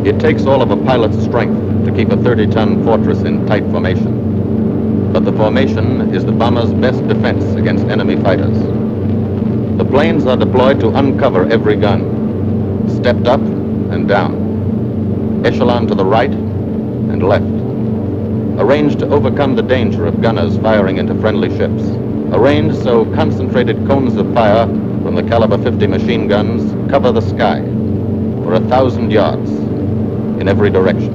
It takes all of a pilot's strength to keep a 30-ton fortress in tight formation. But the formation is the bomber's best defense against enemy fighters. The planes are deployed to uncover every gun, stepped up and down, echelon to the right and left, arranged to overcome the danger of gunners firing into friendly ships, arranged so concentrated cones of fire from the caliber 50 machine guns cover the sky for 1,000 yards in every direction.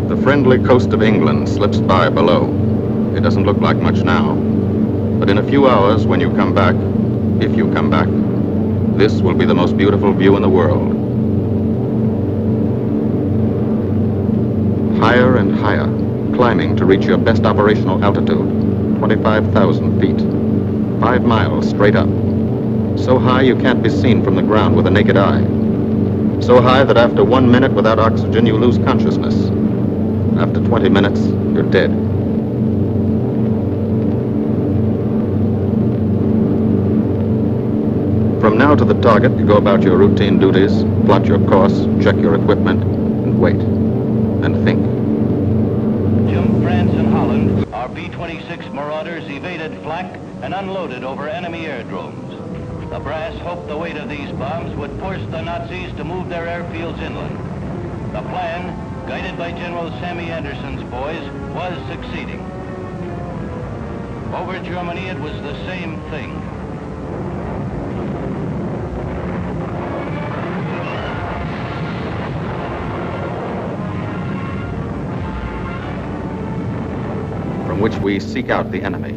The friendly coast of England slips by below. It doesn't look like much now, but in a few hours when you come back, if you come back, this will be the most beautiful view in the world. Higher and higher, climbing to reach your best operational altitude, 25,000 feet, 5 miles straight up. So high you can't be seen from the ground with the naked eye. So high that after 1 minute without oxygen you lose consciousness. After 20 minutes, you're dead. From now to the target, you go about your routine duties, plot your course, check your equipment, and wait. And think. Jim, France, and Holland, our B-26 Marauders evaded flak and unloaded over enemy airdromes. The brass hoped the weight of these bombs would force the Nazis to move their airfields inland. The plan, guided by General Sammy Anderson's boys, was succeeding. Over Germany, it was the same thing. From which we seek out the enemy.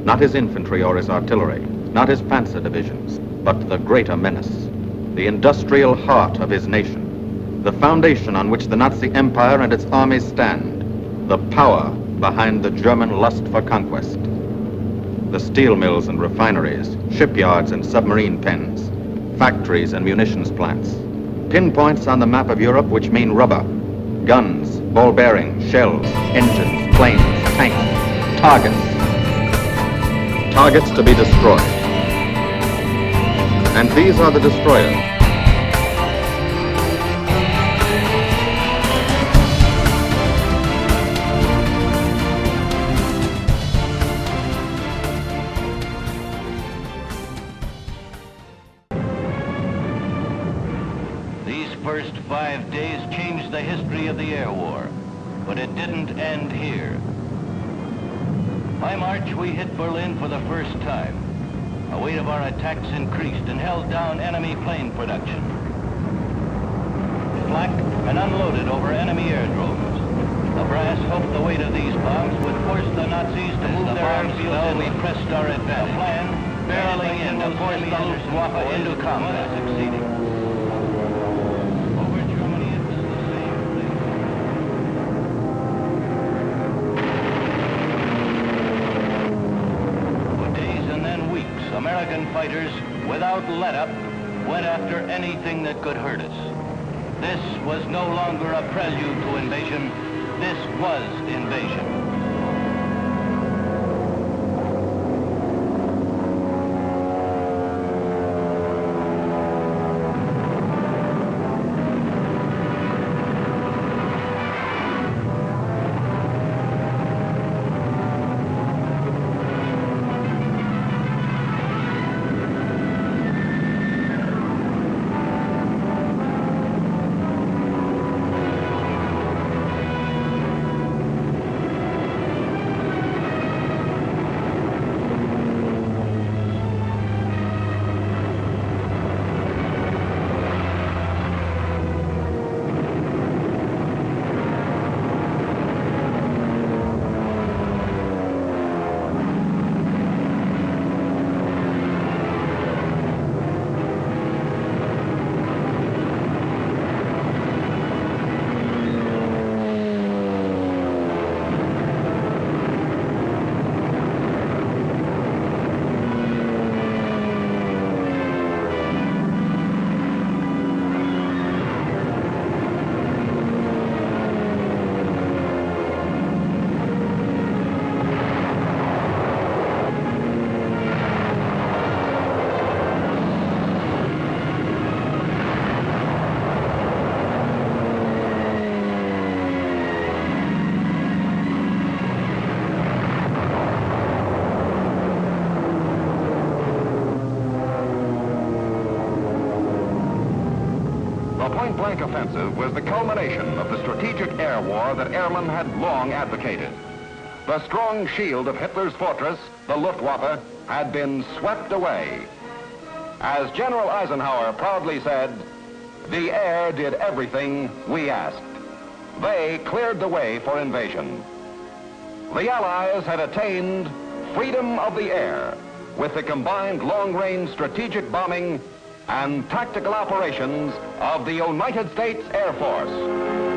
Not his infantry or his artillery, not his panzer divisions, but the greater menace, the industrial heart of his nation, the foundation on which the Nazi Empire and its armies stand, the power behind the German lust for conquest. The steel mills and refineries, shipyards and submarine pens, factories and munitions plants, pinpoints on the map of Europe which mean rubber, guns, ball bearings, shells, engines, planes, tanks, targets. Targets to be destroyed. And these are the destroyers. These first 5 days changed the history of the air war, but it didn't end here. By March, we hit Berlin for the first time. The weight of our attacks increased and held down enemy plane production. Flak and unloaded over enemy airdromes. The brass hoped the weight of these bombs would force the Nazis to move their airfields and we pressed our advantage. The plan, barreling in to force the Luftwaffe into combat, succeeding. Over Germany, it was the same thing. For days and then weeks, American fighters, without let-up, went after anything that could hurt us. This was no longer a prelude to invasion. This was invasion. flank offensive was the culmination of the strategic air war that airmen had long advocated. The strong shield of Hitler's fortress, the Luftwaffe, had been swept away. As General Eisenhower proudly said, "The air did everything we asked." They cleared the way for invasion. The Allies had attained freedom of the air with the combined long-range strategic bombing and tactical operations of the United States Air Force.